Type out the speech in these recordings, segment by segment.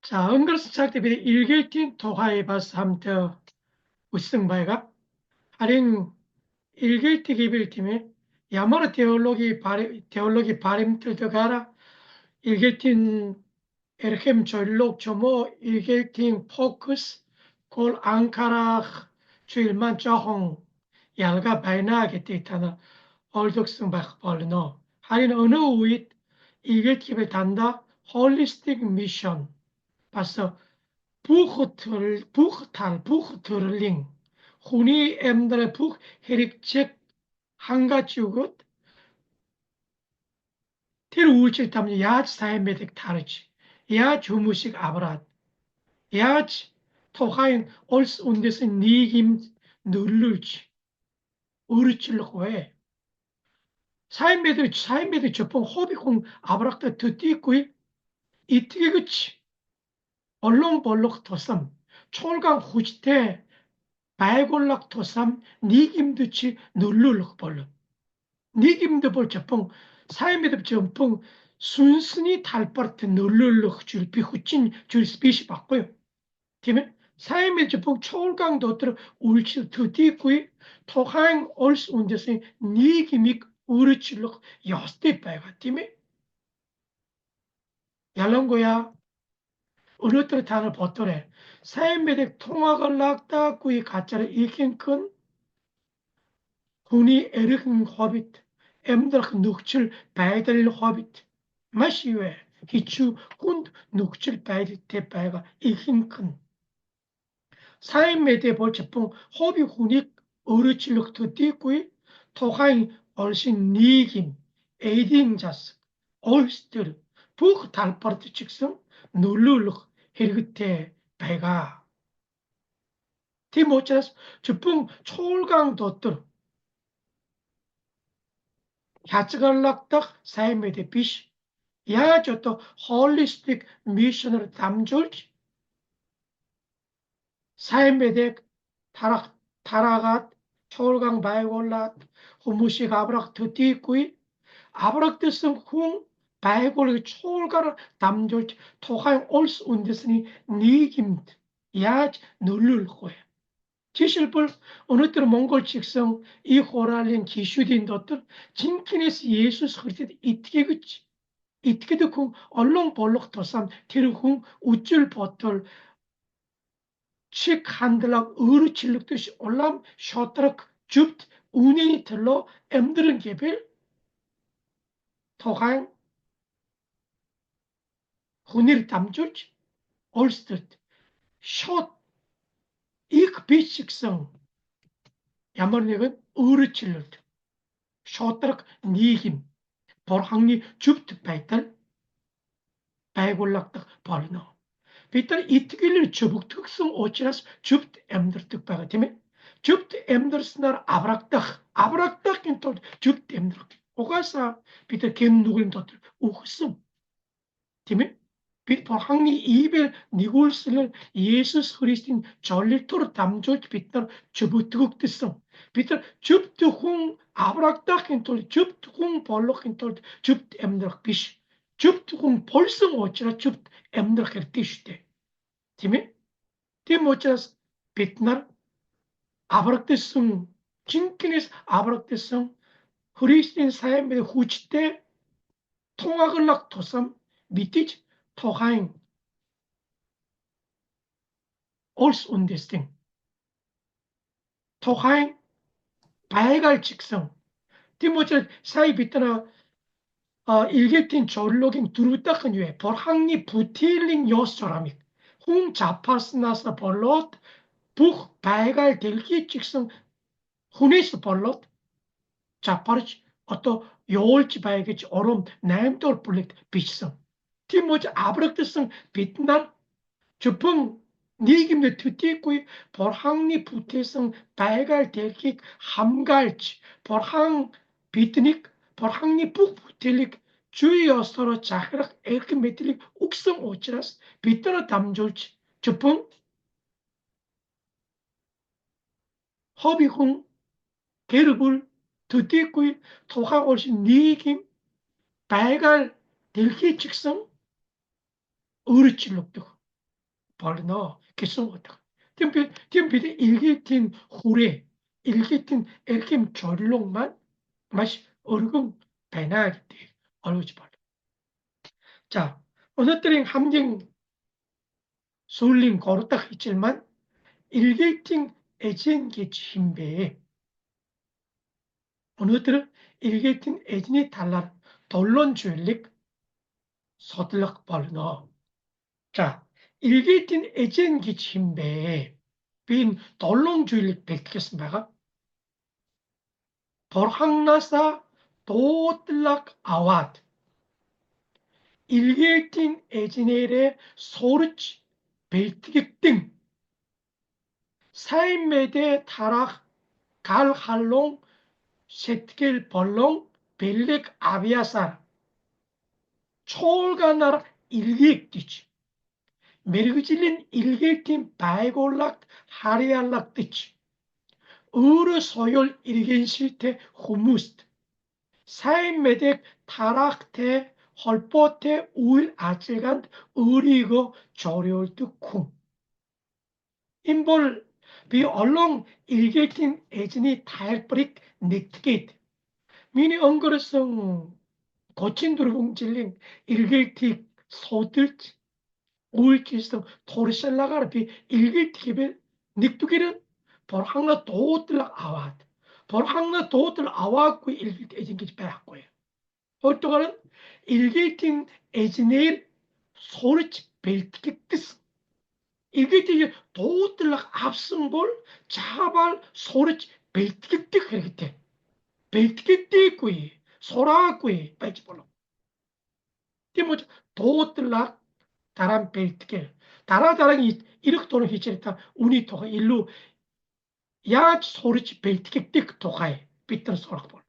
자, 엉글스 착대비 일gel틴 토하이바스 함터 우승바이가 하린 일gel티 기빌팀에 야마르 테올로기 바림틀드가라 일gel틴 에르헴 졸록 조모 일gel틴 포커스 골 앙카라 주일만 저홍 얄가 바이나게 티타나 얼덕승 박벌노 하린 어느 우잇 일gel티를 단다 홀리스틱 미션 봤어 buchtelling. Huni emdre buch herikçek hangaçugut ter uçil tamni yaç saymedik tarıç. Yaç humusik abrat. Yaç tohayn ols undesin nigim 누를지 우르칠록 왜 사인배들 접봉 호비콩 아브락다 듣디꾸이 이뜨게 그치 얼렁벌렁 더삼 촐강 후지태 발골락 토삼 니김드치 눌룰럭 벌름 니김드 볼 저펑 사이미드 저펑 순순히 달바르트 눌룰럭 줄비 후친 줄 스피시 받고요. 팀에 사이미드 저펑 초울강 도트르 울치 드디구이 토하잉 얼스 운데스 니김익 우르칠럭 여스테 빠이가 팀에 얄렁고야 어느들 단을 버터래 사이미드 통화가 락다구이 가짜를 이긴 큰 Huni erg een hobbit, emdrch nuchtil beidel hobbit. Mashiwe, hichu hund nuchtil beidel te beiga ihinken. Sain mede bol 제품 호비 hunik 어르칠룩 듣디꾸이 토하인 얼신 니김 에이딩 자스 얼스들 부х 달파르트 직성 눌룰룩 헤르테 배가 티모차스 제품 초울강 덧들 야츠갈락딱 사이메데 비시 야저또 홀리스틱 미션을 담줄지 사이메데 타라갓 초울강 바이골랏 후무시 아브락 드티꾸이 아브락 뜻은 쿵 바이골 초울가를 담줄지 토하인 올스 운데스니 니김드 야즈 누를 거야 지실불 어느들 몽골 직성 이 호랄린 기슈딘 덧들 진키네스 예수스 그리스도 이트게 그치 이트게도 쿵 얼렁벌럭 더삼 테르쿵 우쭐 버털 칙 한들락 으르칠룩듯이 올람 셔트럭 줍트 운이 들러 엠들은 개별 토하인 훈일 담줄지 얼스트 숏 이크 직성 야머니건 으르칠룩 셔트럭 니김 borhangni jupt baytal байгуулагдах болно. Бид нар итгэл чөбөгдсөн учраас жүпт амьдрдаг байгаа тийм ээ. Жүпт амьдрснаар аврагдахын тулд жүпт амьдрах. Угаасаа бид нар гэм нүгэн дотор үхсэн. Тийм ээ. Бид бурханы иибэл нэгүүлсэлээр Есүс Христийн жоллолтоор дамжуулж бид нар чөбөгдөгдсөн. Бид нар жүпт хүн аврагдахын тулд жүпт хүн болохын тулд жүпт амьдрах биш. жүпт хүн болсон учраас жүпт амьдрах хэрэгтэй шүү дээ. Тийм ээ? Тийм учраас бид нар аврагдсан жинкэнээс аврагдсан Христийн сайн мэдээ хүчтэй тунгаглах тусам мэдээж 토하인 올스 운데스팅 토하인 바이갈 직성 티모체 사이 비트나 일개틴 졸로긴 두루딱한 유에 벌항니 부틸링 요스라믹 홍 자파스나스 벌롯 부х 바이갈 델기 직성 후니스 벌롯 자파르치 어떠 요올치 바이게치 어롬 나임돌 블랙 비치성 티모체 아브락드성 빛날 주풍 니김의 듣디꾸이 벌항니 부태성 발갈 델킥 함갈치 벌항 비트닉 벌항니 북 부텔릭 주의어서로 자그락 에크메틀릭 욱성 오치라스 비트너 담졸치 주풍 허비궁 게르불 듣디꾸이 토하올신 니김 발갈 델킥 직성 어르칠록도 barına kesin olacak. Diyorum bir de ilgitin hure, ilgitin erkim çorilong만 마시 얼굴 배나기 얼굴 발. 자, 어느들인 함정 술린 거르딱 있지만 일개팅 애진기 침배에 어느들은 일개팅 애진이 달라 돌론 주일릭 서들락 발나. 자, 일개팅 애진기 침배에 빈 돌론 주일릭 뵙겠습니다. 벌항나사 도뜰락 아왓 일개팅 애진에레 소르치 벨티객등 사인메데 타락 갈할롱 셋길 벌롱 벨렉 아비아사 초올가나라 일기액디치 메르그질린 일기액팀 바이골락 하리알락디치 의르 소열 일겐실테 후무스트 사인메덱 타락테 헐포테 우일 아찔간 의리고 조려울드 쿵 인볼 비 얼렁 일개킨 애진이 다일뿌릭 닉트게이트 미니 엉거르성 고친 두르봉질링 일개틱 소들치 우일키성 토르셀라가르 비 일개틱에 닉투기는 벌항나 도들락 아와드 벌항나 도들 아와고 일개틱 애진기지 빼앗고요 어떠가는 일개틱 애진일 소르치 벨티게뜨스 일개틱이 도들락 앞승볼 자발 소르치 벨티게뜨 그렇게 벨티게뜨꾸이 소라꾸이 빠지 볼로 뭐 도들락 다란 벨티게 다라다랑이 이렇게 도는 히치리타 우니토가 일루 야 소르치 벨티게 띡 도가에 삐뚤 소락볼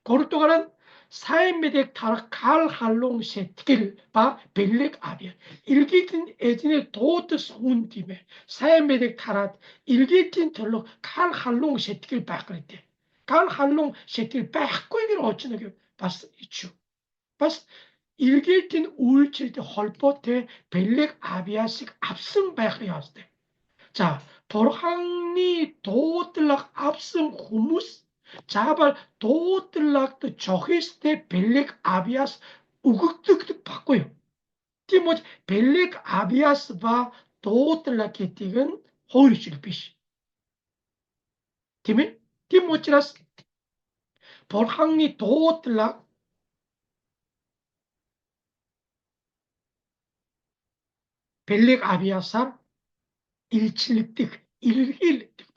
고르토가는 사인메덱 타락 칼 할롱 세티길 바 벨렉 아비아 일기tin 에진의 도트 소운팀에 사인메덱 타락 일기tin 털로 칼 할롱 세티길 바 그랬대 칼 할롱 세티길 바꾸 이걸 어쩌는 게 봤어 이추 봤어 일기tin 우울칠 때 헐포테 벨렉 아비아식 압승 바이었을 때 자, 벌항니 도뜰락 압승 후무스 자발 도뜰락도 저히스테 벨렉 아비아스 우극득득 바꿔요. 티모 벨렉 아비아스바 도뜰락 게틱은 호리실 비시. 티미 티모치라스 벌항니 도뜰락 벨렉 아비아사 일칠득 일일득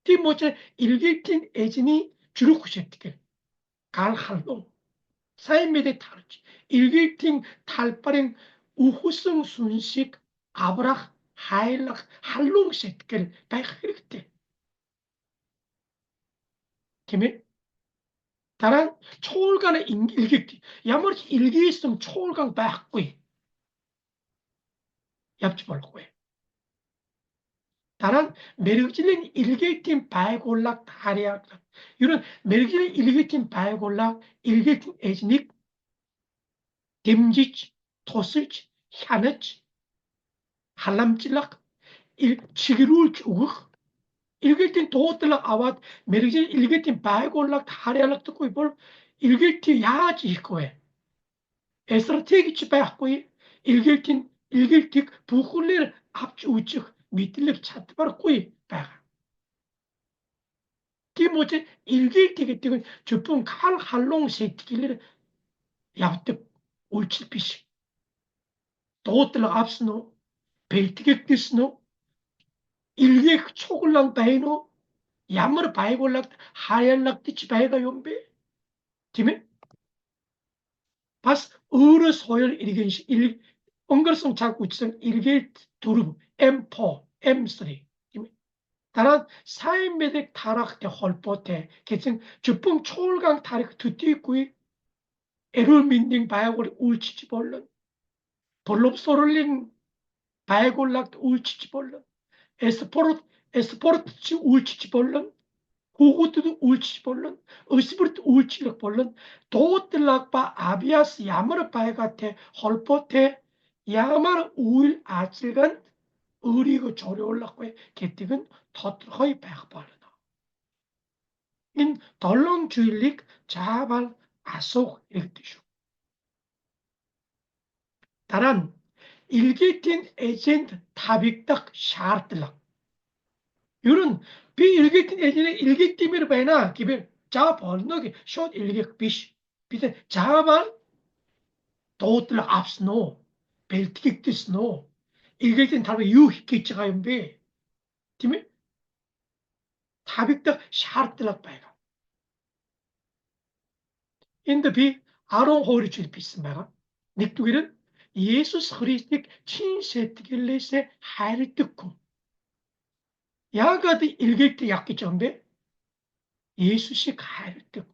티모치 일길틴 에진이 주르쿠셰틱 갈할롱 사인메데 타르치 일길팅 탈바랭 우후승 순식 아브락 하일락 할롱셋길 바이흐릭테 김에 다른 초월간의 일기티 야머리 일기 있으면 초월간 바꾸이 얍지 말고 해 다른 메르질린 일기팀 바이골락 다리약 이런 메르질린 일기팀 바이골락 일기팀 에즈닉 딤지치 토슬치 샤네치 할람찔락 치기룰치 우극 일기팀 도들락 아왓 메르질린 일기팀 바이골락 다리약 듣고 이볼 일기팀 야지 있고에 에스트라테기치 바이고이 일기팀 부hul릴 앞치 우측 밑들릭 차트바르고이 바가 티모체 일기티게티는 주품 칼 할롱 세티길을 얍득 울칠피시 도틀락 앞스노 벨티게티스노 일기 초글랑 바이노 야머르 바이골락 하얄락 티치 바이가 용베 티메 바스 어르 소열 일gen시 일 엉거성 자꾸 우치성 일기 두름 M4 M3 다른 사인메덱 타락대 헐포테 개층 주품 초월강 타락 두띠구이 에르민딩 바야골 울치치 볼런 볼롭 소를링 바야골락 울치치 볼런 에스포르트치 울치치 볼런 후구트도 울치치 볼런 으스브르트 울치력 볼런 도뜰락바 아비아스 야머르 바야가테 헐포테 Ямар үйл ажиллагаанд өөрийгөө зориулахгүй гэдэг нь тодорхой байх болно. Энэ 7 зүйлийг заавал асуух хэрэгтэй шүү. Дараа нь илгээлийн эжент тавигдах шаардлага. Ер нь би илгээлийн эжнийг илгээгдмээр байна гэвэл за болно гэж шууд илгээх биш. Бид заавал дуудлага авсан уу? Бэлтгэгдсэн үү? Илгээлийн талбай юу хийх гэж байгаа юм бэ? Тийм ээ? Тавигдах шаардлага байгаа. Энд би 12 жил бичсэн байгаа. Нэгдүгээр нь Есүс Христийг чин сэтгэлээсээ хайрдаг хүн. Яагаад илгээдэг явах гэж байгаа юм бэ? Есүсийг хайрдаг.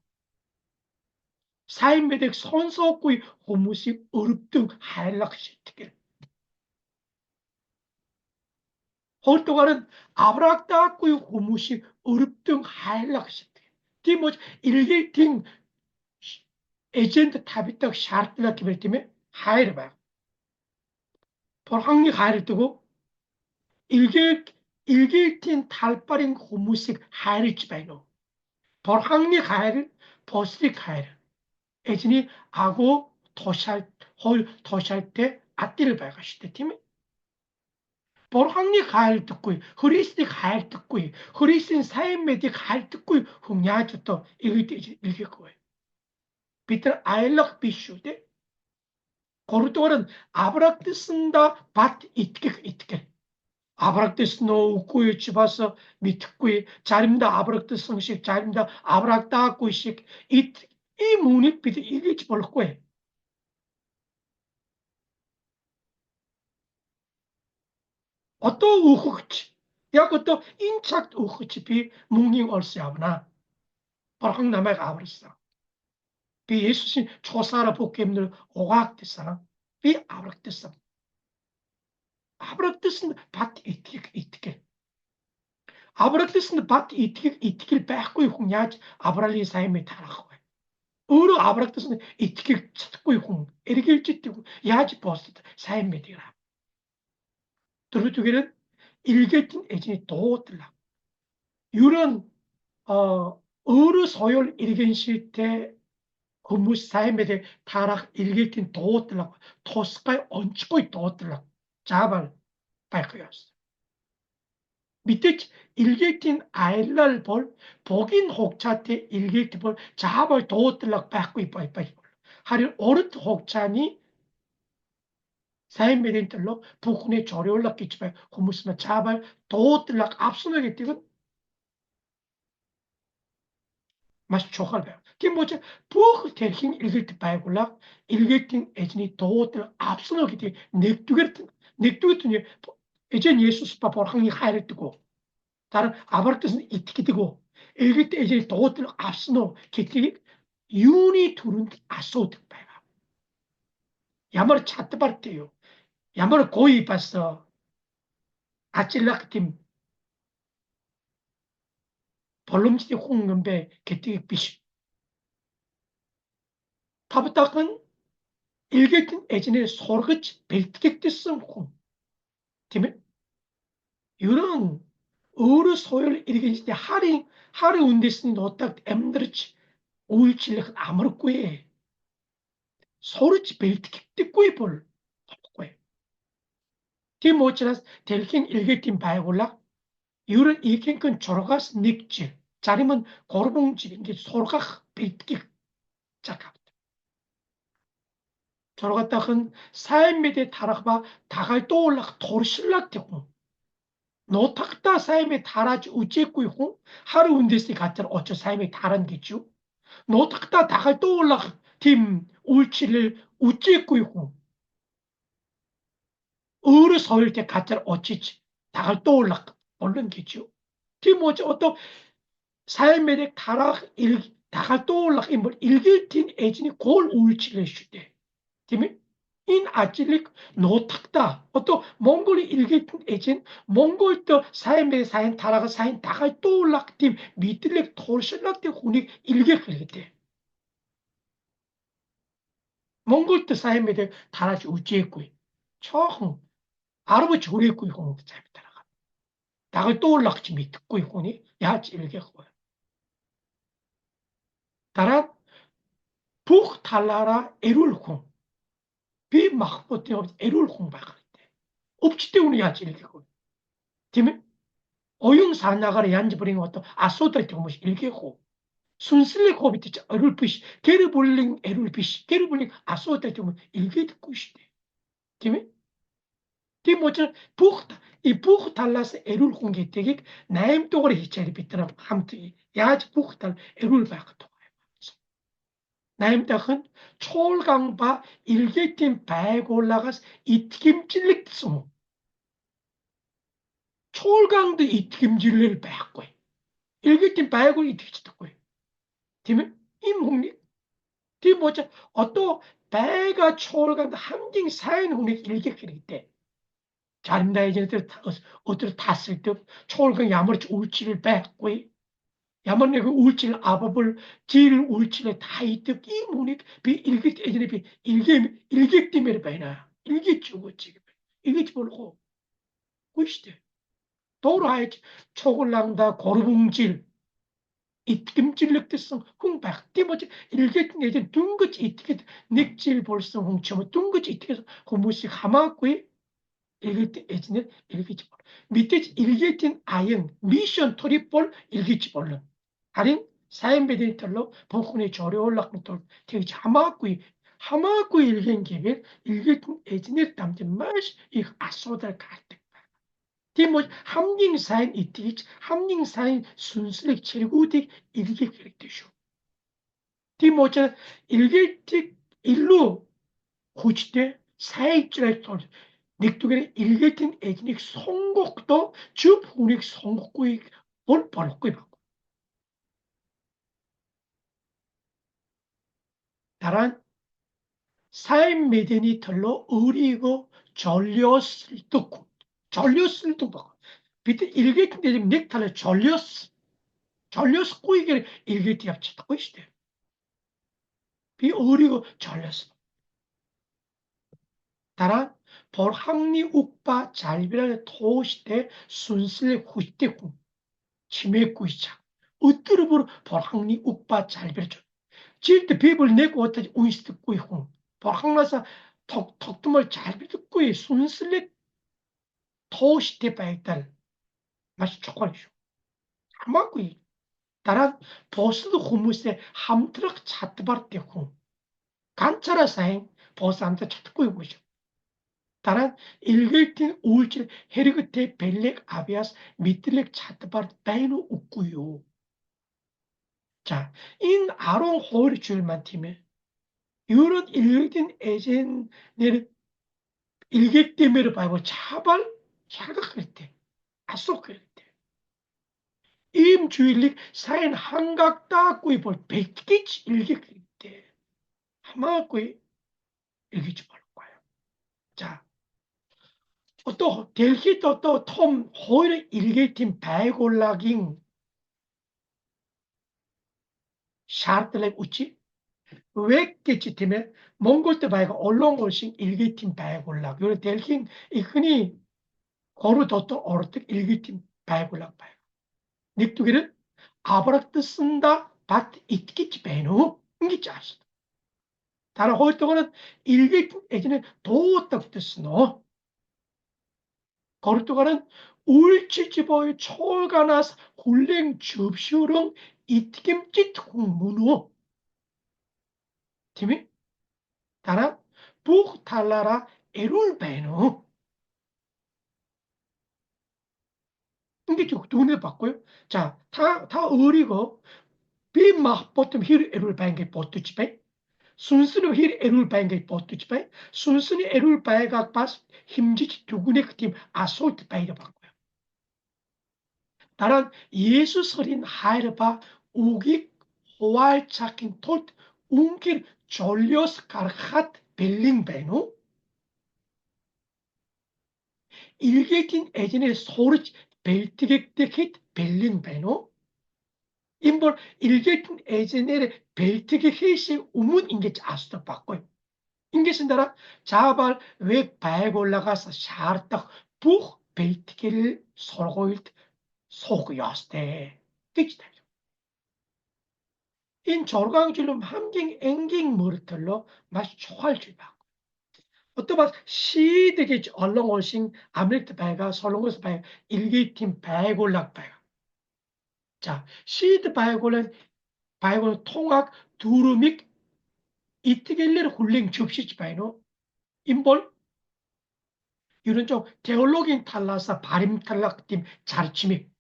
Сайн мэдээг сонсоогүй хүмүүсийг өрөвдөн хайрлах сэтгэл. Хоёрдугаар нь аврагдаагүй хүмүүсийг өрөвдөн хайрлах сэтгэл. Тийм учраас илгээлийн эжент тавигдах шаардлага гэвэл тийм ээ хайр байна. Бурханыг хайрдаг уу? Илгээлийн талбарын хүмүүсийг хайрж байна уу? Бурханыг хайр, бусдыг хайр. Эзний агуу тушаалтай адил байгаа шүү дээ, тийм ээ? Бурханыг хайрдаггүй, Христийг хайрдаггүй, Христийн сайн мэдийг хайрдаггүй хүн яаж одоо илгээхгүй вэ? Бид нар аялах биш шүү дээ. Гуравдугаар нь аврагдсандаа бат итгэх итгэл. Аврагдсан уу үгүй ч бас мэдэхгүй, заримдаа аврагдсан шиг, заримдаа аврагдаагүй шиг ийм үнийг бид илгээж болохгүй. Одоо өөхөгч, яг одоо энэ цагт өөхөгч би мөнгөний орс явна. Бурхан намайг аварсан. Би Есүсийн цусаараа бүх гэмнэр угаагдсан. Би аврагдсан. Аврагдсан бат итгэх. Аврагдсан бат итгэх байхгүй хүн яаж Авраамийн сайн мэд харах вэ? Өөрөө аврагдсан итгэх чадахгүй хүн, эргэлжтэй хүн яаж босд сайн мэдээ авах? Дөрөвдүгээр нь илгээлийн эзний дуудлага. Ер нь өөрөө соёл иргэншилтэй хүмүүс сайн мэдээ тарах илгээлийн дуудлага, тусгай онцгой дуудлага заавал байх ёстой. Мэдээж илгээлийн аялал бол богийн хугацаатай илгээгт бол заавал дуудлага байхгүй байх. Харин урд хугацааны сайн мэдээний төлөө бүхний зориулах гэж бай хүмүүс нь заавал дуудлага авсан гэдэг нь маш чухал байна. Тийм учраас бүх тэрхийн илгээгт байгууллага илгээлийн эзний дуудлага авсан гэдэг нэгдүгээр нь эзэн Есүс ба Бурханыг хайрдаг уу? Дараа аврагдсан итгэдэг үү? Илгээлийн эзний дуудлага авсан уу гэдгийг юуны төрөнд асуудаг байгаа. Ямар чадвартай юу? Ямар гоё бас ажиллах тийм боломжтой хүн юм бэ гэдгийг биш. Тав дахь нь илгээлийн эзнээ сургаж бэлтгэгдсэн хүн. Тийм ээ? Ер нь өөрөө соёл иргэнштэй харын үндэсний нутагт амьдарч үйлчлэх амаргүй. Сурж бэлтгэдэггүй бол болохгүй. Тийм учраас тэрхийн илгээлийн байгууллага ер нь ихэнх нь 6-аас 1 жил, зарим нь 3 жил ингэж сургах бэлтгэх цаг авдаг. 6 дахь нь сайн мэдээ тарах ба дагалдуулах туршлагатай хүн. Нутагтаа сайн мэд тарааж үжээгүй хүн хар үндэсний газар очиж сайн мэд тарна гэж юу? Нутагтаа дагалдуулах тийм үйлчлэл үжээгүй хүн өөрөө соёлтой газар очиж дагалдуулах болно гэж юу? Тийм учраас одоо сайн мэдээ тараах дагалдуулах юм бол илгээлийн эзний гол үйлчлэл шүү дээ. Тийм ээ? Энэ ажлыг нутагтаа одоо Монголын илгээлийн эзэн Монголд сайн тараагаа сайн дагалдуулах тийм мэдлэг туршлагатай хүнийг илгээх хэрэгтэй. Монголд сайн мэдээ тарааж үжээгүй. 처음 아르버 조리꾸이 홍도 잘못하라가 닭을 떠올락지 밑꾸이 홍이 야지 일게 거야. 따라 북 달라라 에룰 홍 비 막보때 에룰 홍 바가는데 없지 때문에 야지 일게 거야. 팀에 어용 사나가라 얀지 버린 것도 아소다 경무시 일게 호 순슬레 호비트 에룰 피시 게르볼링 에룰 피시 게르볼링 아소다 경무 일게 듣고 싶대. 팀에 Timocha puchta I puchtalas erul hungetegik naim tore hichari pitram hamti yaaj puchtal erul bakto naim tak은 초월강바 일개팀 바에 올라가서 이튀김 찔릭스모 초월강도 이튀김 찔릴 바고 일개팀 바에 올 이튀김 찔고 팀은 임홍리 팀모cha 어또 바가 초월강도 함징 사인 홍리 일개끼리 때 자린다 이제들 어떻게 탔을 때 초월강 야머리 울지를 뺏고 야머리 그 울질 아법을 질 울질에 다 이득 이 문이 비 일기 예전에 비 일기 때문에 봐나 일기 주고 지금 일기 보고 그시대 도로하에 초골랑다 고르붕질 이김질력 됐어 흥박 띠뭐지 일기 예전 둥긋이 이렇게 넥질 볼성 홍치면 둥긋이 이렇게 고무시 하마고 일기 예전에 일기지 볼 밑에 일기진 아영 미션 토리볼 일기지 볼런 아린 사인베데이터로 복훈의 조리 올라간 또 되게 하마구이 일긴 기에 일기진 예전에 담진 맛이 이 아소달 갈때 티뭐 함링사인 이티치 함링사인 순수력 체구딕 일기 그랬대쇼 티모자 일기틱 일로 고치때 사익지를 닉두개 일개팅 에지닉 송곡도 주 분익 송곡구이 볼 벌었구이 받고 다란 사인 메데니 털로 의리고 전렸을 뚝고 전렸을 뚝고 비트 일개팅 에지닉 넥탈에 전렸을 꾸이게 일개팅 합쳤다고 있대 비 의리고 전렸어 다란 벌항리 욱바 잘비라의 토시대 순슬레 후시대구 치매구이자 으뜨르부르 벌항리 욱바 잘비라죠 질때 비ብል 내고 어떠지 운시드 꾸이홍 벌항라사 턱tum을 잘비드 꾸이 순슬레 토시대 바이달 맛이 초콜릿이죠 아마꾸이 다란 보스도 후무세 함트럭 차트바르테홍 간차라사행 보스 함트 차트꾸이 보죠 다른 일geltin 우울질 헤르그테 벨렉 아비아스 미틀렉 차트바르 베이노 웃구요. 자, 인 아롱 호리 줄만 팀에 이런 일geltin 에젠네를 일개때메를 바이고 차발 자극할 때 아속할 때 임주일릭 사인 한각 따꾸이 볼 백기치 일개할 때 하마꾸이 일기치 볼 거예요. 자, 또 델히도 또톰 호일의 일개팀 배골락인 샤르틀렉 우치 왜겠지 팀에 몽골 때 바이가 얼렁골싱 일개팀 배골락 요래 델힌 이흔히 거르도또 어르뜩 일개팀 배골락 바이 닉두기를 아브락트 쓴다 밭 이끼치 배누 인기치 아시다 다른 호일 동안은 일개팀 예전에 도딱 뜻스노 거르투가는 울치지보의 초가나스 굴랭 접시우렁 이티김짓 홍문우 팀이 다나 북달라라 에룰베누 이게 쭉 눈에 봤고요. 자, 다 어리고 비마보통 힐 에룰뱅게 보트치베 순수는 힐 에룰뱅게 보트치베 순수는 에룰뱅가 빠스 힘지치 두군의 그팀 아솔트 베이를 봤고요. 다른 예수 서린 하이르바 우기 호알차킨 톨트 웅길 졸리오스 가르핫 벨링베누 일개긴 에진의 소르치 벨트객데킷 벨링베누 인볼 일개긴 에진의 벨트객hit이 우문 인게 아수도 봤고요. 인게신다라 자발 weg baie 올라가서 샤르딱 부х 벨티길 솔고일트 소그야스테 끼치다. 인 절강줄로 함경 앵깅 머리털로 마시 초할줄바. 어떠바 시드게 얼렁오싱 아메리트 바이가 설렁고스 바이 일기팀 바이골락 바이가. 자, 시드 바이골은 통학 두루믹 이트겔레르 훌링 접시지 바이노 인볼 이런 좀 테올로긴 탈라사 바림 탈락팀 자르치믹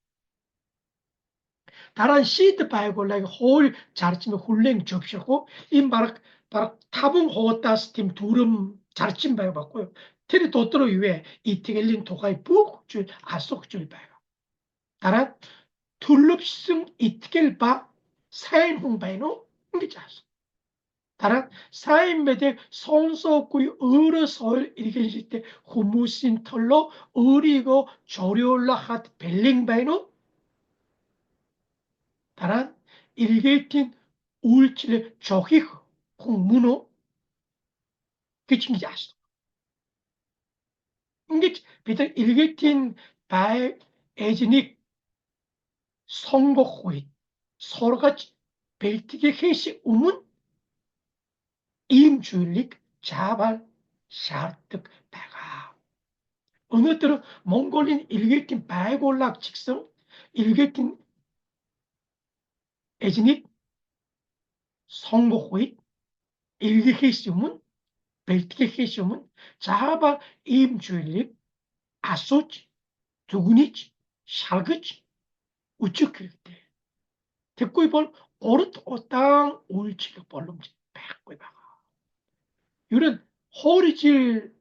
다른 시드 바이골락이 홀 자르치믹 훌링 접시고 바락 타붕 호타스 팀 두름 자르침 바이 봤고요. 테리 도트로 위에 이트겔린 도가이 북줄 아속줄 바이가 다른 툴룹승 이트겔바 사인홍 바이노 이게 자수 다른 사인매대 손소구이 어르서울 이리겐시 때 후무신 털로 어리고 조리올라 핫 벨링바이노 다른 일게틴 울칠레 조히 홍문호 그친기 자수 이게 비단 일게틴 바이 에지닉 성곡후이 서로가 벨티게 해시 우문 임주일릭 자발 샤르득 배가 어느 때는 몽골인 일게틴 바이골락 직성 일게틴 에지닉 성곡후이 일게헤시우문 벨티게헤시우문 자발 임주일릭 아소치 두구니치 샬그치 우측그때 듣고 볼 오르트 오땅 울치가 벌름지 백고 봐 이런 호리질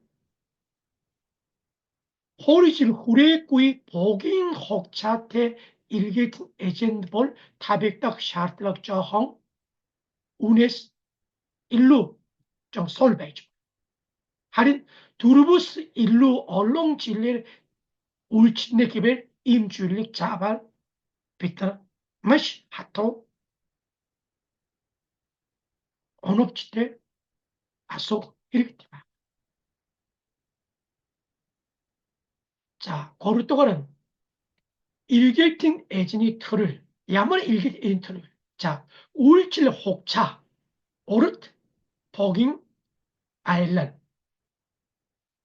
후레꾸이 복인 혹차테 일게ትን 에젠볼 타백닥 샤르tlak 저항 우네스 일루 좀 솔베죠. 하린 두르부스 일루 얼렁 질레 울친네 기벨 임줄릭 자발 비타 마시 하토 언업치테 아속 이렇게 봐. 자, 고르토가는 일게틴 에진이 틀을 야만 일게틴 틀을 자, 울칠 혹차 오르트 버깅 아일란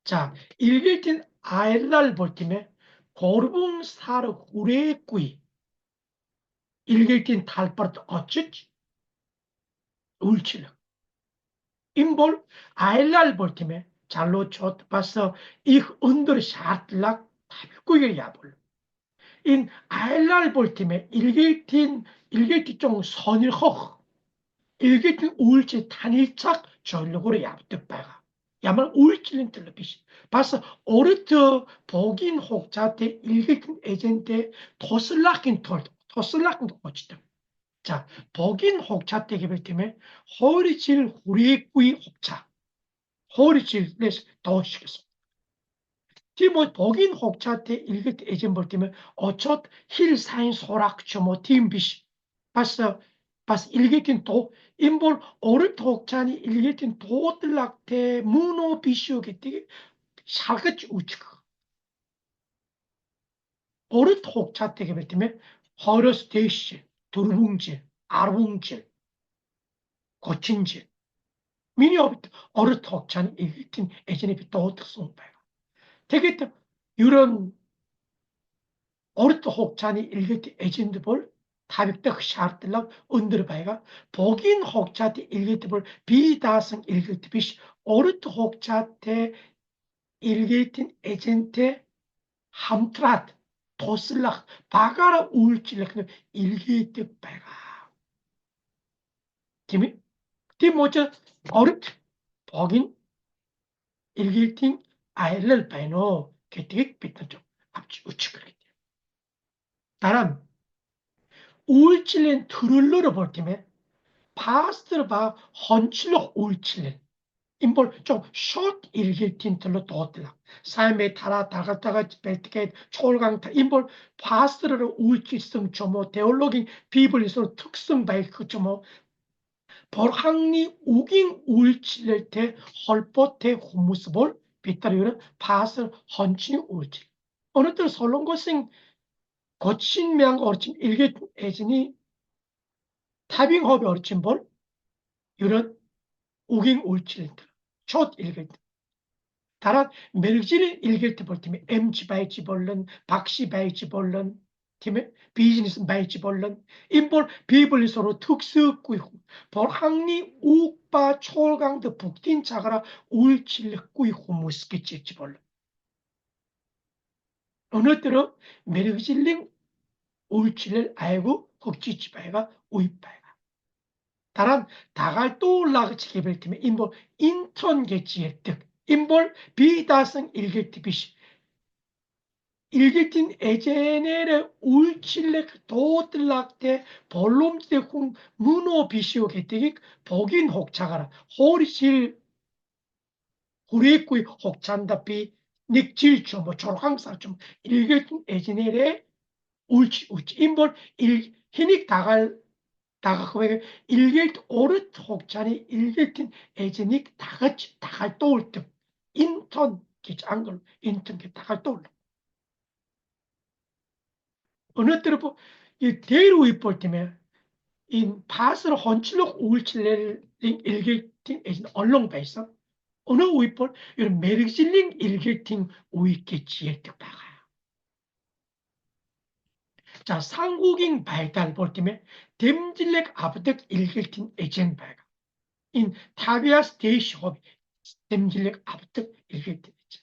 자, 일게틴 아일랄 볼팀에 고르붕 사르 후레꾸이 일게틴 탈파르트 어찌치 울칠 인볼 아일랄 볼팀에 잘로 쳤 봤어 이 언더를 샤틀락 타빌꾸이 야볼 인 아일랄 볼팀에 일게틴 좀 선일허 일게틴 우울지 단일착 전력으로 얍득바가 야말 우울질린 틀러비시 봐서 오르트 복인 혹자테 일게틴 에젠테 토슬라킨 어치다 자 복인 혹자테 개별팀에 호리질 후리꾸이 혹자 호리질 레스 더 시켰어 티모 복인 혹자테 일게틴 에젠 볼팀에 어첫 힐사인 소락초모 팀비시 봤어 일게틴 도 인볼 오르트 혹자니 일게틴 도들락테 무노 비슈게티 샬그치 우치크 오르트 혹자테 개별팀에 허러스테이시 두루붕질 아르붕질 고친질 미니오비트 오르트 혹자니 일게틴 에제니비 도특송바야 되겠다 이런 오르트 혹자니 일게틴 에젠드볼 타빅덕 샤르틀락 언더바이가 복인 혹자티 일게티볼 비다성 일게티비시 오르트 혹자테 일게틴 에젠테 함트랏 도슬락 바가라 울질락 일게티 바가 팀이 팀모저 오르트 복인 일게틴 아일럴 바이노 게티게 비탄죠 앞치 우측 다른 울칠린 트룰러를 볼 때면 파스트를 봐 헌칠로 울칠린 인볼 좀 숏 일기틴 틀로 도들라 삶에 타라 다가다가 벨트게 초월강타 인볼 파스트를 울칠성 점호 데올로기 비블리스로 특성 바이 그 점호 볼항리 우깅 울칠때 헐포테 후무스볼 빗다리는 파슬 헌치 울칠 어느 때 설론 것은 거친 어르친 일개 애진이 타빙허비 어르친 볼 이런 우깅 울칠때 첫 일개 다른 멜질 일개트 볼 팀에 MG 바이치 볼런 박시 바이치 볼런 팀에 비즈니스 바이치 볼런 인볼 비블리 서로 특수구이 볼 항리 우빠 초강드 북틴 차가라 울칠레구이 후무스키치치 볼런 어느 때로 멜질링 울칠레 아이고 흑지치바이가 우이바이가 다른 다갈 또 올라가치게 볼 팀에 인볼 인턴 개치의 뜻 인볼 비다성 일개티비시 일기tin ecenere ulçillek doğutlakte 볼롬지대 홍 문호 비시오 개택이 복인 혹차가라 호리실 후리꾸이 혹찬다피 닉질초 뭐 조랑사 좀 일기tin ecenere 울치 인볼 일 희닉 다가그게 일기 오르트 혹찬이 일기tin ece닉 다같이 다갈 떠올 듯 인턴 기장글 인턴 게 다갈 떠올 어느 때로 이 대로 이볼 때면 인 파스를 헌칠록 우울칠레를 일게팅 에진 얼렁 베이서 어느 우이볼 이런 메릭실링 일게팅 우이게 지에 뜻바가 자 상국인 바이달 볼 때면 댐질렉 아부덕 일게팅 에젠 바가 인 타비아스 데이시홉 댐질렉 아부덕 일게팅 에젠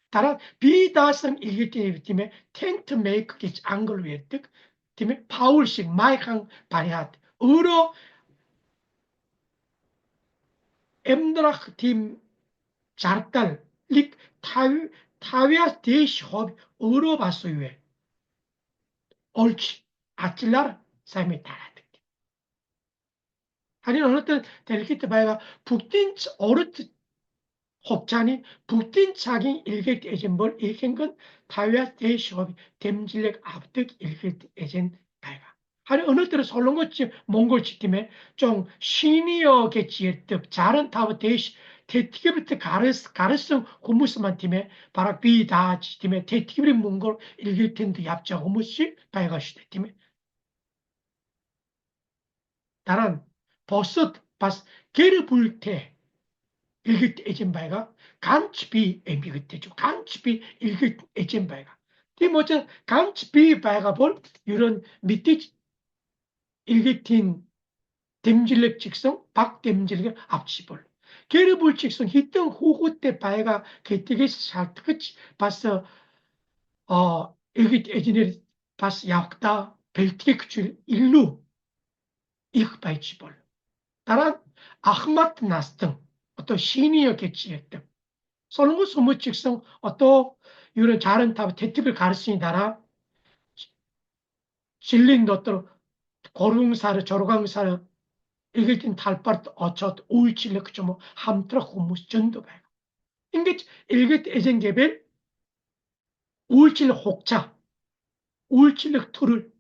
다른 비다성 일기팀 팀의 텐트 메이크기 안글 외득 팀의 파울식 마이캉 바리핫 으로 엠드라크 팀 잘달 릭 타위아 대시홉 으로 봤어요. 옳지 아찔라라 삶이 달아듣 아니 어느 때 델기트 바이가 북딘 어르트 혹자니 북딘 차긴 일개 에젠볼 일행건 타위아 대시홉 댐질렉 압득 일개 에젠 바이가 아니 어느 때로 솔롱거치 몽골치 팀에 좀 시니어 개치의 뜻 자른 타브 대시 테티기브트 가르스 고무스만 팀에 바락 비다치 팀에 테티기브리 몽골 일개 텐드 얍자 고무시 바이가 시대 팀에 다른 버섯 바스 게르불테 일기 에젠바이가 간츠비 에미그테죠. 간츠비 일기 에젠바이가. 티모전 간츠비 바이가 볼 이런 밑에 일기틴 댐질렉 직성 박댐질렉 앞치볼. 게르불 직성 히등 호구 때 바이가 개뜨게서 잘 특치 봤어 일기 에젠에 봤어 약다 벨트게 그줄 일루 이흐바이치볼. 다른 아흐마트 나스등 어떤 시니어 개치했던 서는 것 소무 직성 어떤 이런 자른 타 대팁을 가르치니 나라 진린 너또 고릉사를 저로강사를 일기tin 탈part 어쩌 우울칠레 그저 뭐 함트라 호무스 전도 봐. 인게 일기 에젠게벨 우울칠 혹자 우울칠레 툴을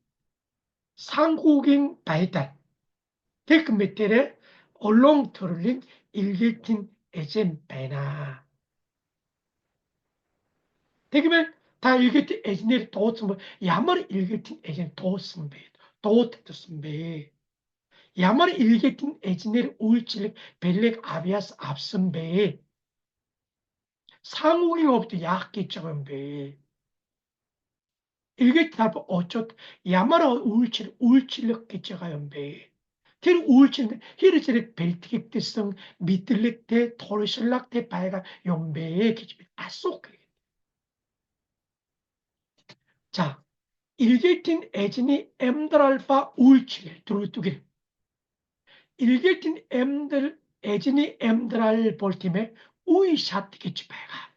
상국인 바이달 테크 메테레 얼롱 툴린 일기tin 에젠 베나 대기면 다 일기tin 에젠을 도스면 야말 일기tin 에젠 도스면 도트스면 야말 일게tin 에지넬 우울칠렉 벨렉 아비아스 앞선배 상욱이 없도 약겠죠배 일게tin 앞 어쩌 야마라 우울칠렉 개쩌가연배 Тэр 우울칠 히르체렉 벨티기 뜻성 미들렉 대 토르실락 대 바이가 연배 기집이 아쏙 자 일게tin 에지니 엠드랄파 우울칠 두루뚜길 일게tin em들 에진이 em드랄 볼팀에 우이샷겠지 배가.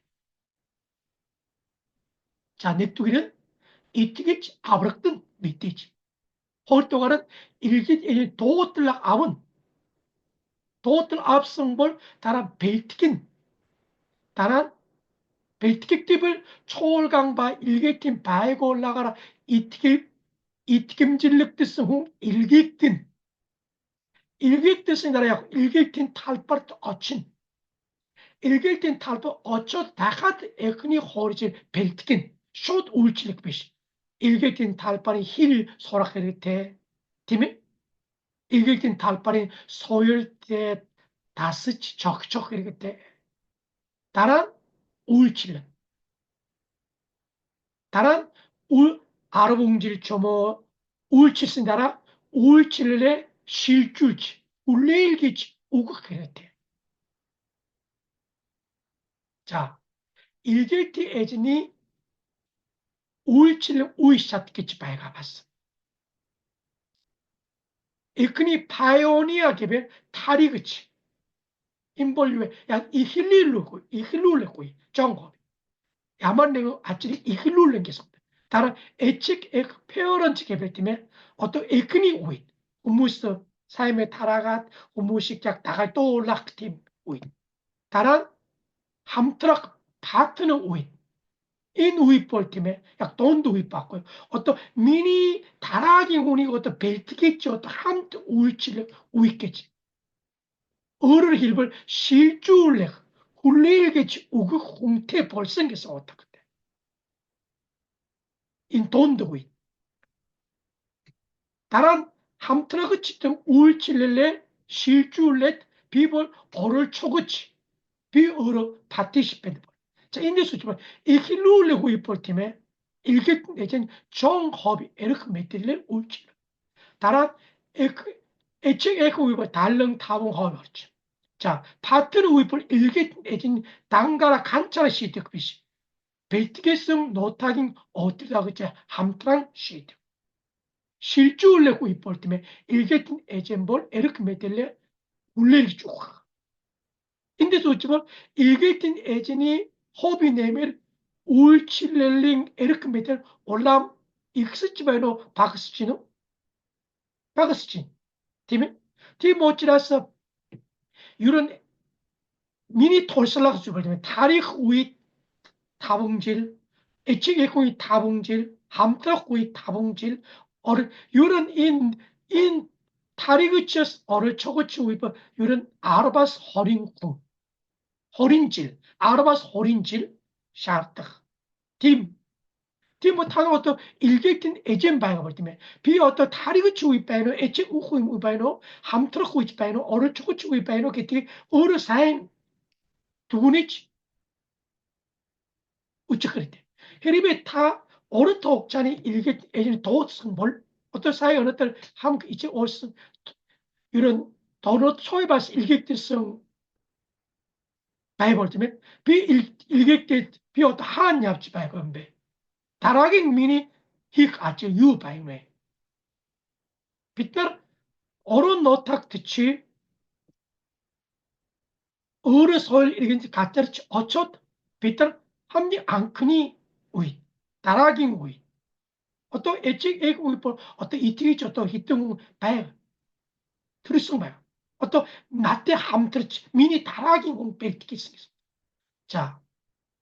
자, 넥두기는 이티겠지 아브락든 밑이지. 홀또가는 일게 도어들락 아운 도어들 앞성볼 다란 벨티긴 다란 벨티기 팁을 초월강바 일게팀 바이고 올라가라 이티김질력 뜻성 일기긴 ilgektesin dara ilgektin talpart açın. İlgektin talpı açot dahat ekni horici beltkin. Şot ulçilikmiş. İlgektin talparın hil sorak erite. Değil mi? İlgektin talparın soyul te 다스치 적적 이렇게 다란 우울칠 다란 울 아르봉질 점어 우울칠 다라 우울칠에 실줄치 울레일기치 우극 그랬대. 자, 일gel티 애진이 우울칠 우이샷기치 바이가 봤어. 이크니 파이오니아 개별 타리그치 인볼류에 야 이힐룰레고 정거 야만 내고 아치리 이힐룰렌 계속 다른 에칙 페어런치 개별팀에 어떤 에크니 오인 우무스 삶의 타라가 우무식약 다갈 또락팀 오인 다른 함트락 파트너 오인 인 우이볼팀에 약 돈도 우이받고요 어떤 미니 다라기 운이 어떤 벨트겠지 어떤 함트 우이치를 우이겠지 어를 힐벌 실주울렉 훌레일겠지 우그 홍태 벌생겨서 어떡해 인 돈도 우이 다른 함트라그 치점 우울칠렐레 실주울렛 비볼 어를 초그치 비어로 파티시펜트 자 인데 수치만 이힐루레 후이볼 팀에 일개 내전 정허비 에르크 메틸레 울칠 다른 에크 에체 에크 후이볼 달릉 타봉 허버치 자 파트너 후이볼 일개 내진 당가라 간차라 시트 비시 벨트게성 노타긴 어디다 그치 함트랑 시트 실주울레 후이볼 팀에 일개tin 에젠볼 에르크 메텔레 울레리 쭉. 인데 소치볼 일개tin 에젠이 호비 네멜 울칠렐링 에르크 메텔 올람 익스치바이노 바크스치노 바크스친 팀에 팀모치라서 이런 미니 톨슬라가 주벌되면 타릭 우이 타봉질 에치게코이 타봉질 함트락구이 타봉질 어를 이런 인 타리그치스 어를 초고치 위버 이런 아르바스 허링구 허린질 아르바스 허린질 샤르트 팀뭐 타는 어떤 일객tin 에젠 바이가 벌티면 비 어떤 타리그치 위바이노 에치 우후임 위바이노 함트락 위바이노 어를 초고치 위바이노 게티 어를 사인 두구니치 우측그랬대. 헤리베 타 오르토 옥자니 일개 예전에 도승볼 어떤 사회 어느 때 함께 이제 올슨 이런 도로 초입하시 일객들성 바이볼 때문에 비 일객들 비 어떤 한 yap지 바이볼인데 다라긴 미니 히 아주 유 바이메 빛날 어른 노탁 듣지 어르 소일 일객들 가짜르치 어쩌 빛날 함니 앙크니 우이 다라긴 우이 어떤 애측 애국 어떤 이티기 어떤 히tung 발 들으신 거야. 어떤 나때 함들치 미니 다라긴 공 벨티기 있습니다. 자,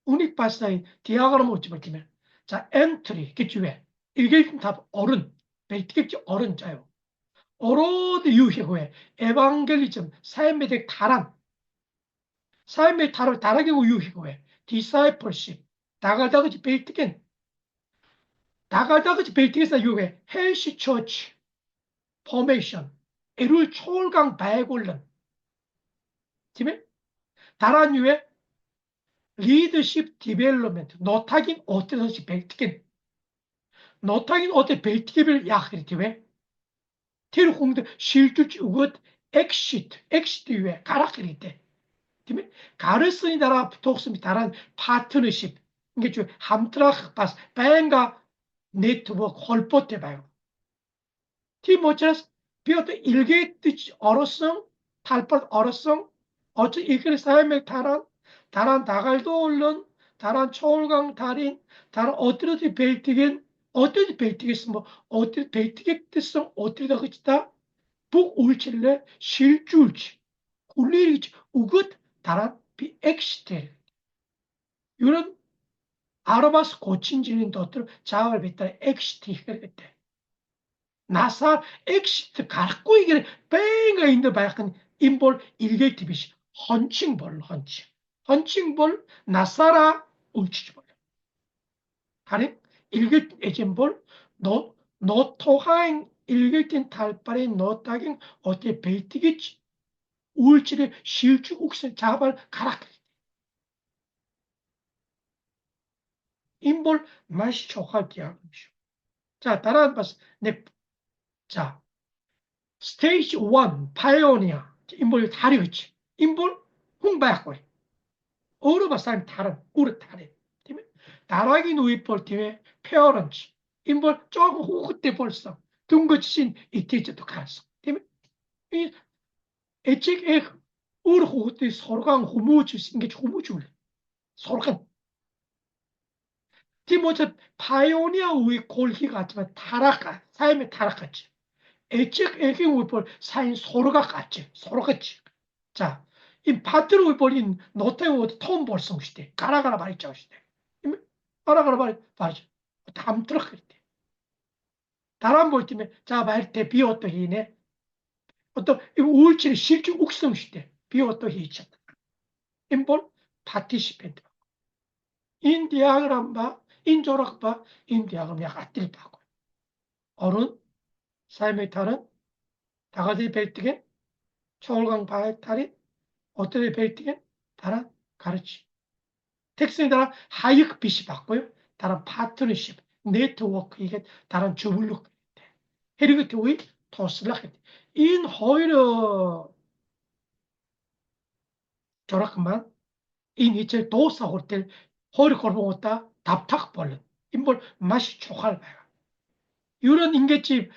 우닉바사의 디아그램 어찌 볼티면 자, 엔트리 기초에 이게 다 어른 벨티기 어른 자요. 어로드 유희고에 에반겔리즘 삶의 다란 삶의 다를 다르게 유희고에 디사이플십 다가다그지 벨티겐 다가다그지 벨티게사 유해 헬시 처치 포메이션 에룰 초월강 바에골른 팀에 다란 유에 리더십 디벨롭먼트 노타긴 어때서지 벨티겐 노타긴 어때 벨티게별 야흐리티웨 티르 홍드 실주치 우것 엑시트 유에 가라크리테 팀에 가르스니 다라 독스미 다란 파트너십 이게 주 함트라크 바스 바엔가 네트워크 홀포테 바요 티모체스 비어도 일개 뜻 어로성 탈것 어로성 어찌 이글 삶의 다란 다갈도 올른 다란 초월강 달인 다란 어떻게 벨티겐 어떻게 벨티겠어 뭐 어떻게 벨티겠듯성 어떻게 그치다 북울칠래 실줄치 굴리리치 우긋 다란 비엑시텔 이런 아르바스 고친질린 도트로 자을 뱉다 엑시티 그랬대 NASA exit 갖고 이게 뺑가 있는 바약은 인볼 일게티비시 헌칭볼 헌칭볼 나사라 울치볼 가령 일게 에젠볼 노토하인 일게틴 탈바리 노타긴 어때 베이티기치 울치를 실주 욱sen 자발 가락 인볼 맛이 좋아할게요. 자, 따라 봐서 자, 스테이지 1 파이오니아 인볼 다리겠지. 인볼 홍바약거리. 어르바 사람 다른 우르 다리. 팀에 다라기 누이볼 팀에 페어런치. 인볼 조금 후그때 벌써 둥거친 이티즈도 가서. 팀에 이 애측 애 우르 후그때 서로가 후무주 생겨 후무주래. 서로가 티모자 파이오니아 우이 골기 같지만 타락가 삶의 타락같이. 애측 애기 우이볼 사인 서로가 같지. 서로 같이. 자, 이 파트로 버린 노태우 톰 벌성 시대 가라가라 말이죠 시대 가라가라 말이죠 다음 들어갈 때 다른 볼 때면 자 말때 비오또 히네 어떤 우울증 실주 욱성 시대 비오또 히죠 인볼 파티시펜트 인디아그람 바 인조락 바 인디아그람 약 아뜰 바고 어른 삶의 탈은 다가지 벨트겐 초월강 바의 탈이 어떻게 벨트겐 다른 가르치 텍스에 따라 하이크 빛이 바꿔요. 다른 파트너십, 네트워크 이게 다른 주물룩 헤리그트의 토슬락 인 허이르 조락만 인 이체 도사 호텔 허리 걸어오다 답탁 벌른 인볼 맛이 초할 봐요. 이런 인계집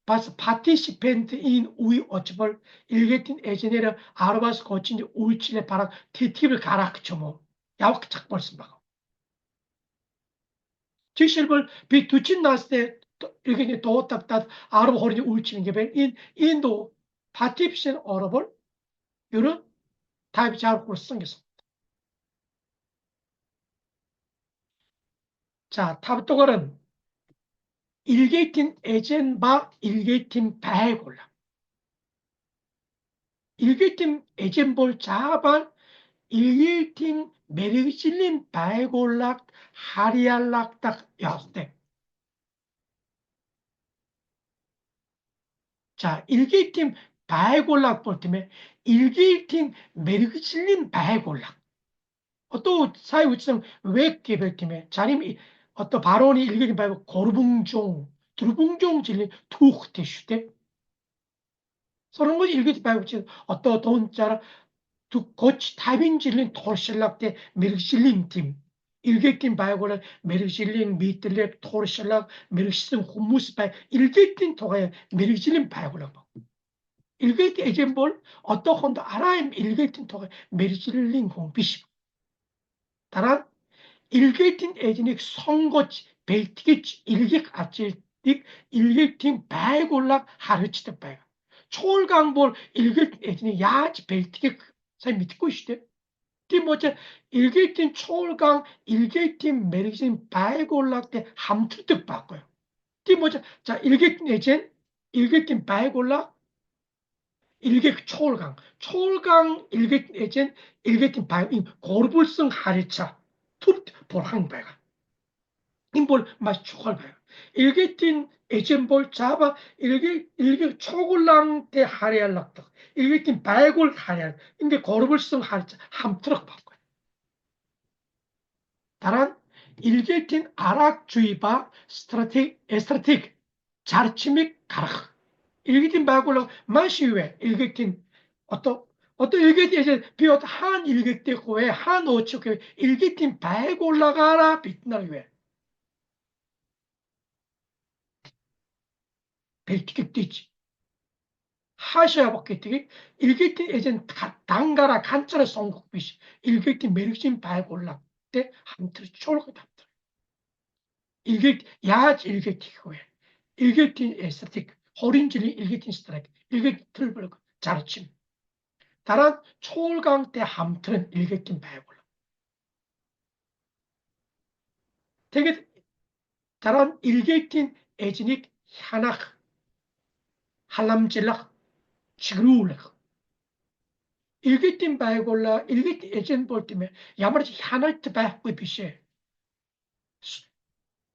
바스 파티시펜트 인 우이 어찌벌 일게틴 에제네르 아르바스 거친지 울칠레 바람 티팁을 가라 그쵸 뭐 야wak착 벌슨 봐. 지실벌 비 두친 났을 때 이렇게 도딱딱 아르바 허리니 울치는 게 인도 파티피션 어러벌 이런 타입이 자르고 생겼어. 자, 탑도걸은 일게틴 에젠바 일게틴 바에골라 일게틴 에젠볼 자발 일게틴 메르실린 바에골락 하리알락딱 야스테 자, 일게틴 바에골락 볼 때면 일게틴 메르실린 바에골락 또 사회 우치성 왜 개별팀에 자림이 어떤 발언이 일게틴 바에골 고르붕종 드루붕종 질린 투흐테 슈테 서른 것이 일게틴 바에골 어떤 돈자라 두 고치 타빈질린 토르실락대 메르실린 팀 일게틴 바이고를 메르실린 미틀렉 토르실락 메르시슨 후무스 바이 일게틴 토가에 메르실린 바이고라 일게틴 에젠볼 어떤 혼도 아라임 일게틴 토가 메르실린 공비시 다란 일게틴 에젠익 성고치 벨티게치 일객 아찔딕 일게틴 바이골락 하르치드 바이가 초월강볼 일게틴 에젠익 야지 벨티게 잘 믿고 있대. 뭐지 일게틴 초월강 일게틴 메르신 바이골락 때 함투득 바꿔요. 뭐지 자 일게틴 에젠 일게틴 바이골락 일객 초월강 일게틴 에젠 일게틴 바이 고르불성 하리차 툭 볼항바가 인볼 맛 초월바요. 일게틴 에젠볼 자바 일개 초골랑 때 하리알락다 일게틴 바이골 하리알 인게 고르불성 하리차 함투득 바꿔요. 다란 일게틴 아락주의바 에스트라틱 자르치믹 가락 일게틴 바이골로 마시외 일게틴 어떤 일게틴 이제 비ot 한 일게틴 고에 한 오초게 일게틴 바이골라가라 빛나게 왜 벨티겠지 하셔야 받겠지 일게틴 에젠 단가라 간짜라 성국비시 일게틴 메르신 바이골라 때 함트를 쫄고 담들 야지 일게틴 고에 일게틴 에스테틱 호린질리 일게틴 스트라이크 일게틴 틀블럭 자르침 다른 초월강 때 함트는 일게틴 바이골라 되게 다른 일게틴 에지닉 하낙 hallamcılık, çıgırılık. 일기팀 바이골라, 일기 예전 볼 때면 야말지 하나의 바이고 비시.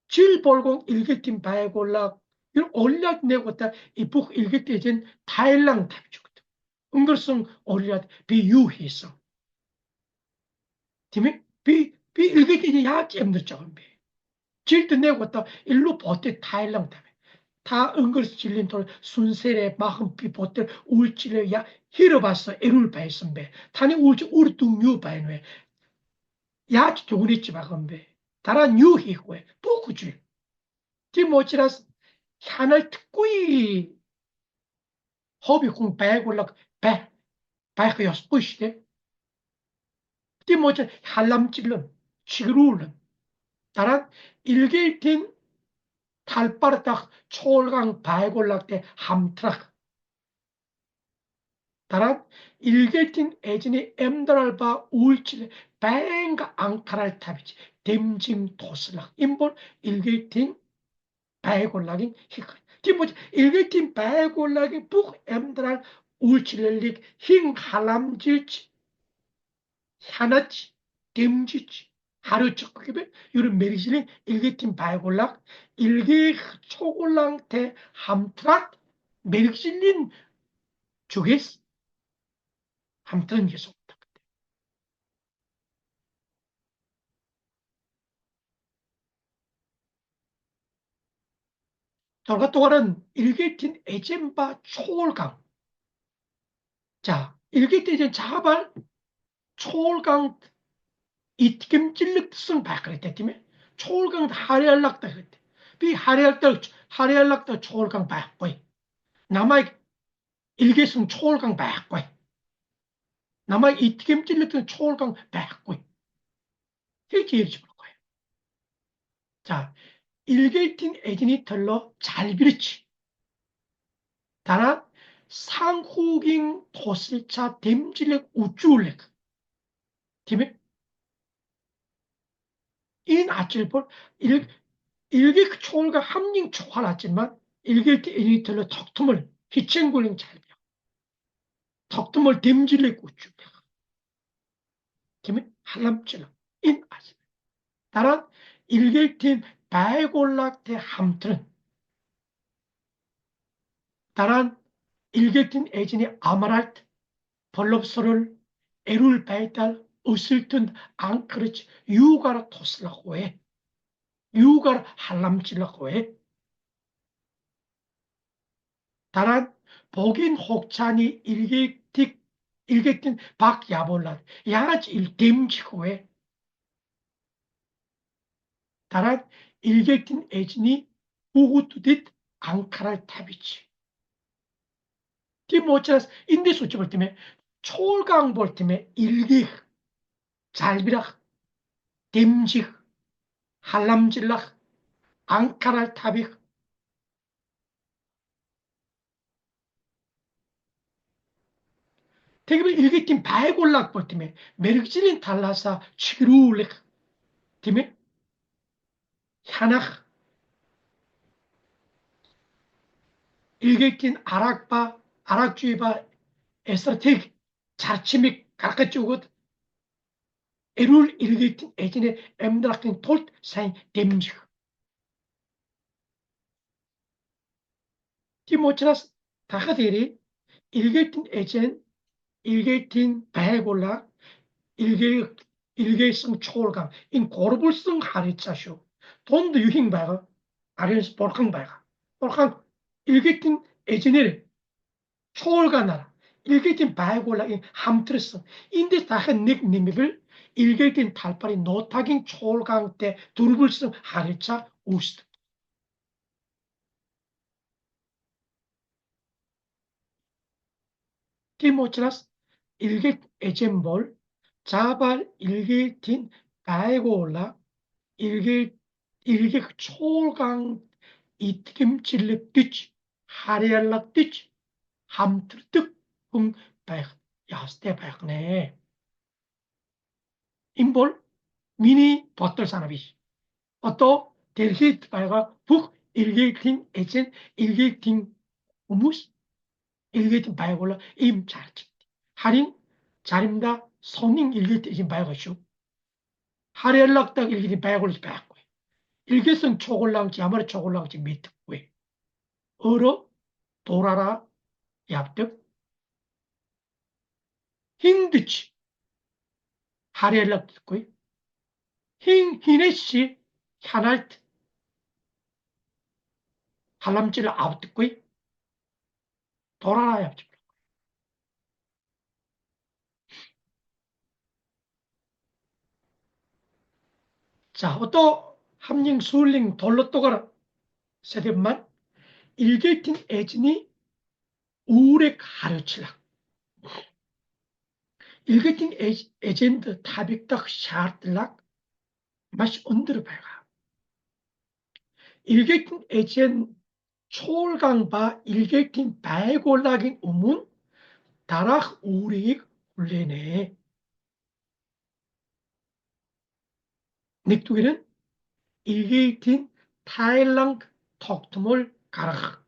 질 볼공 일기팀 바이골라, 이걸 올려내고다 이북 일기팀 예전 다일랑 답주거든. 응글성 올려 비유희성. 팀이 비 일기팀이 야지 힘들 적은 비. 질도 내고다 일로 보태 다일랑 답. 다 응글스 질린 돌 순세례 마흠피 보tel 울지를 야 히러봤어 에룰 바이선배 타니 울지 우리 뚱유 바이노에 야지 조그리치 바건배 다란 유히고에 뿌구줄 지 모치라스 하늘 특구이 허비 공 배골락 배 바이크 여스 뿌시데 지 모치 할람찔름 치그룰름 다란 일개일틴 달빠르딱 초월강 바이골락 때 함트락 다란 일개팅 애진이 엠더랄바 우울치를 뱅가 앙카랄 타비지 댐징 도슬락 인볼 일개팅 바이골락인 히카 디모지 일개팅 바이골락인 북 엠더랄 우울치를릭 힝 할람질치 하나치 댐지치 하루치 그게 요런 메리실린 일개팅 바이골락 일개 초골랑테 함트락 메리실린 주게스 함트는 계속 돌가 또한 일개틴 에젠바 초월강. 자, 일개틴 자발 초월강 이티김 찔릭성 바그랬대 팀에 초월강 하리알락다 그랬대. 비 하리알락다 초월강 바꾸이. 남아 일개성 초월강 바꾸이. 남아 이티김 찔릭성 초월강 바꾸이. 이렇게 얘기해 볼 거예요. 자, 일개틴 에진이 털러 잘 비르치. 다나 상후긴 토슬차 댐질렉 우쭈울렉 팀에 인 아찔볼 일개 초월과 함링 초활하지만 일개 에니털로 덕tum을 희챙굴링 잘비야 덕tum을 댐질렉 우쭈울렉 팀에 할람찔러 인 아찔 다란 일개 팀 바이골락대 함트는 다란 일개 팀 에진이 아마랄트 벌럽소를 에룰 바이달 으슬튼 앙크르치 유가라 토슬라고 해. 유가라 할람질라고 해. 다란 복인 혹찬이 일객tin 박야볼라 야지 일댐지고 해. 다란 일객tin 에진이 우구뚜딧 앙카랄 타비치. 디모차스 인디수치 볼 때문에 초월강 볼 때문에 일객 잘비락 댐직 할람질락 앙카랄 타빅 대개는 일기팀 바이골락 볼 때문에 메르질린 달라사 치루렉 팀에 하나 일기팀 아락바 아락주의바 에스트라테기 자치믹 가까쭈got 에룰 일기팀 에진의 엠드라킨 톨트 사인 댐지 티모치라스 다가데리 일기팀 에진 일기팀 바이골락 일개 일개성 초월감 인 고르불성 하리차쇼 돈도 유행바가 아리언스 볼캉바가 볼캉 일개팀 에지네를 초월가 나라 일개팀 바이골라 인 함트르성 인데 다한 닉님을 일개팀 탈파리 노타긴 초월강 때 두르불성 하리차 우스트 티모치라스 일개 에젠볼 자발 일개팀 바이골라 일개 초강 이트김질립 뛰치 하리알락 뛰치 함트득 흥 바이크 야스테 바이크네 인볼 미니 버틀 산업이 어또 델히트 바이가 북 일개팅 에젠 일개팅 우무스 ilgetin bayagola im charchit. Harin 자림다 성인 일기때 이긴 바야고쇼. 하렐락당 일기tin bayagolis bayak고. 일개성 초골랑지 아마리 초골랑지 밑고. 어로 돌아라 yaptık. 힘드치 하렐락 듣고. 히네시 향할트 할람지를 아웃듣고 돌아라 yaptık. 자, 또 함령 술링 돌로 또가라 세대만 일개팅 애진이 우렉 하르칠락 일개팅 에젠드 타빅닥 샤르틀락 마시 언드르 발가 일개팅 에젠 초올강바 일개팅 바이골락인 우문 다락 우릭 훌레네 닉두기는 일개팅 타일랑 턱투몰 가락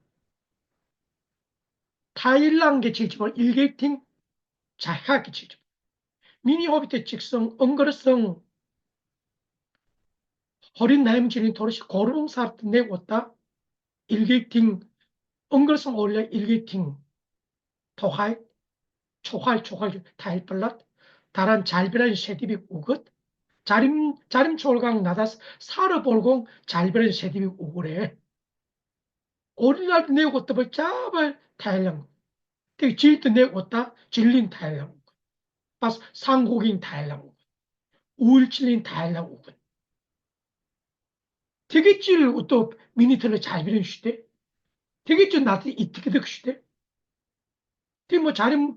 타일랑게 질지만 일개팅 자하게 질지 미니 호비트 직성 엉거르성 허린 나임지린 도르시 고르봉사르트 내고다 일개팅 엉거르성 올려 일개팅 토하이 초활 타일플랏 다란 잘비란 쉐디비 우긋 자림 초올강 나다스 사르볼공 잘비란 쉐디비 우그래 오리날 내고다 볼 짜발 타일랑 되게 질도 내고다 질린 타일랑 빠스 상국인 타일랑 우울질린 타일랑 우긋 되게 찔또 미니틀로 잘비란 슈대 되게 찔 나한테 이티게득 슈대 되게 뭐 자림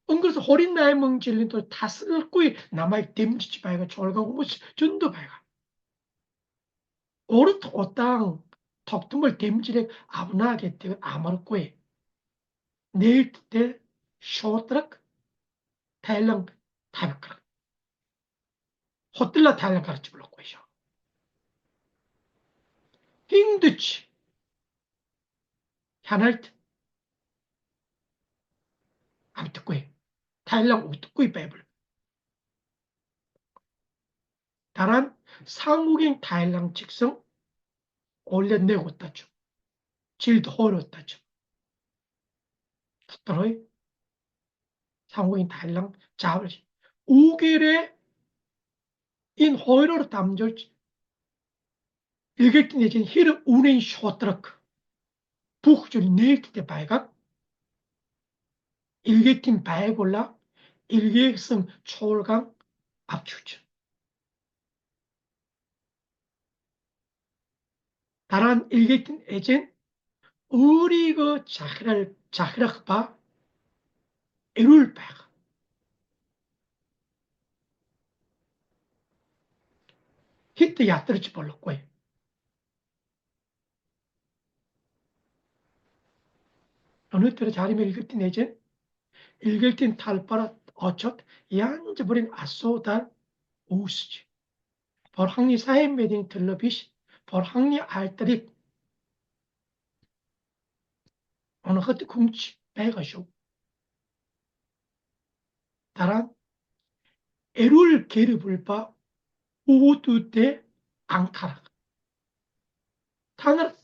엉그래서 호린 나이 멍질린 또 다슬꾸이 남아이 댐지치 바이가 졸가고 뭐 전도 바이가 오르트 오땅 턱tum을 댐지래 아브나게 때 아마르꾸이 내일 때 쇼트락 타일랑 타백크락 호텔라 타일랑 가르치 불렀고 이셔 힘드치 하나이트 암트꾸이 타일랑 우트꾸이 바이블 다란 상국인 타일랑 직성 올려내고 따죠 질도 호렸다죠 특별히 상국인 타일랑 잡을 우길에 인 호이로를 담절지 일객tin için her unen şotrak 부ხ줄 내일때 발각 일객tin 발골라 일객성 초월강 압축죠. 다른 일객tin 에젠 우리 그 자히락 바 에룰 바 히트 야트르치 볼록고요. 어느 때로 자리면 일객tin 에젠 일객tin 탈바라 어첫 얀저버린 아소달 우스지 벌항리 사인 메딩 들러비시 벌항리 알타리 어느 것도 궁치 배가쇼 다란 에룰 게르불바 우두대 앙카락 타나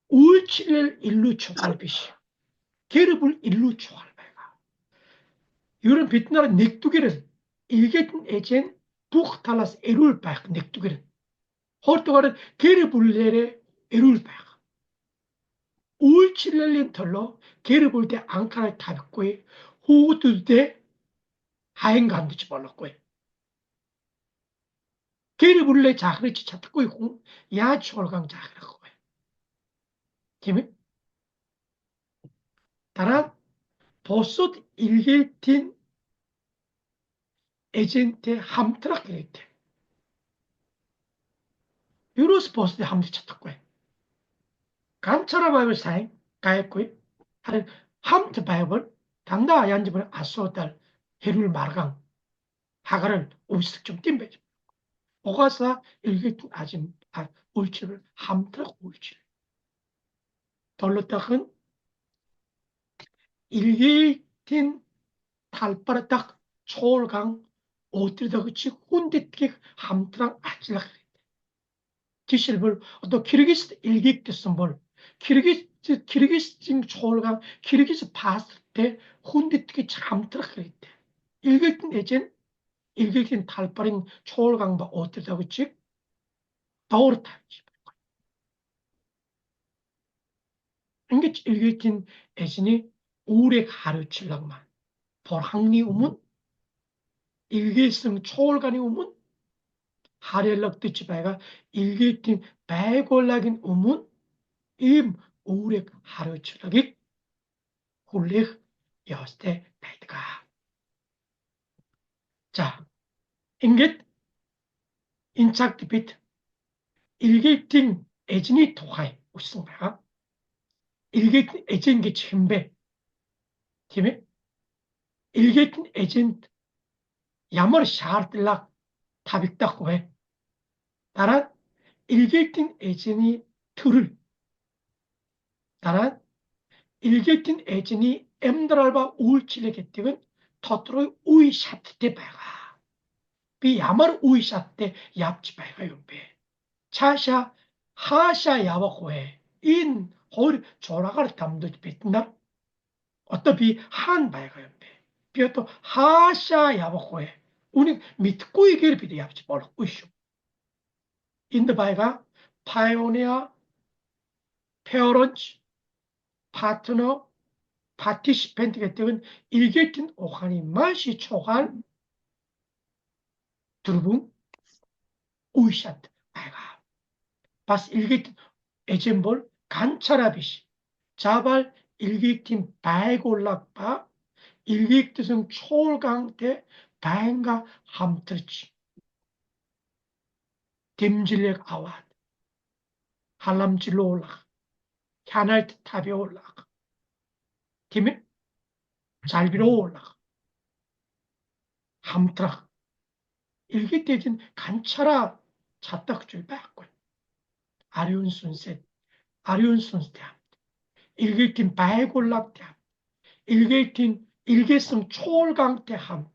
울치를 일루 초갈비시 게르불 일루 초갈배가 이런 베트나라 넥두게는 일게tin 에젠 부흐탈라스 에룰바약 넥두게는 호르토가는 게르불레레 에룰바약 울치렐린 털로 게르불대 앙카락 타백고에 우두대 하행간드치 벌렀고에 게르불레 자그레치 차트고에 야초올강 자그라고 Kimi? 다른 보섯 일개tin 에젠테 함트락 이랬대. 유로스 보스데 함트 쳤다고요. 간처라 바이블 사인 가했고요. 하는 함트 바이블 당다 아얀지분 아소달 헤룰 마르강 하가를 우스득 좀 띵배죠. 오가사 일개tin 아짐 울치를 함트락 울치. 돌로딱은 ilgeytin talparatak çoğulgan otirdagıçı hundetki hamtıran açlıq. Kişil bol, o Kirgiz ilgik desin bol. Kirgiz'in çoğulgan, Kirgiz pasırte hundetki hamtırak kırıttı. İlgektin ecen, ilgektin talparin çoğulgan ba otirdagıçı doğru tarih. 인게 일기tin 애신이 오래 가르치려고만. 벌학리 우문, 일기성 초월간이 우문, 하렐럭 뜻이 바가 일기tin 배골락인 우문, 임 오래 가르치려기 훌릭 여스테 베이드가. 자, 인게 인착디빗 일기tin 애진이 도하이 우승 바가 일기tin 애진게 침배, 팀에 일기tin 애진 야멀 샤르틀락 타빅다고 해. 따라 일객tin 애진이 틀을 따라 일객tin 애진이 엠드랄바 우울치레게뜨은 터트로이 우이샤트테 바가 비 야마르 우이샤테 얍치 바가 용배 차샤 하샤 야바고에 인 호르 조라가르 담도 베트나 어떠비 한 바가 용배 비어또 하샤 야바고에 우리 밑고 이게를 비대 얍치 벌어 우이쇼 인더 바가 파이오니아 페어런치 파트너, 파티시펜트 같은 일개tin 오하니 맛이 초간 두르붕 우이샷 아이가 바스 일개tin 에젠볼 간차라비시 자발 일개tin 바이골락바 일개tin 초올강테 바인가 함트르치 딤질렉 아왓 할람질로 올락 캐날트 탑에 올락 팀에 잘비로 올락 함트락 일기때진 간차라 잣딱줄 빼앗고 아리운 순셋 아리운 순스테함 일기팀 바이골락테함 일기팀 일기성 초월강테함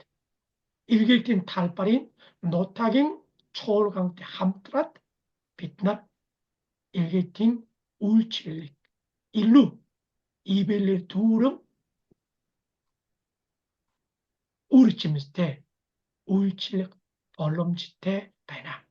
일기팀 탈바린 노타깅 초월강테함트랏 빛납 일기팀 울칠릭 일루 이벨리 두름 우르치미스테 울칠릭 벌럼치테 베나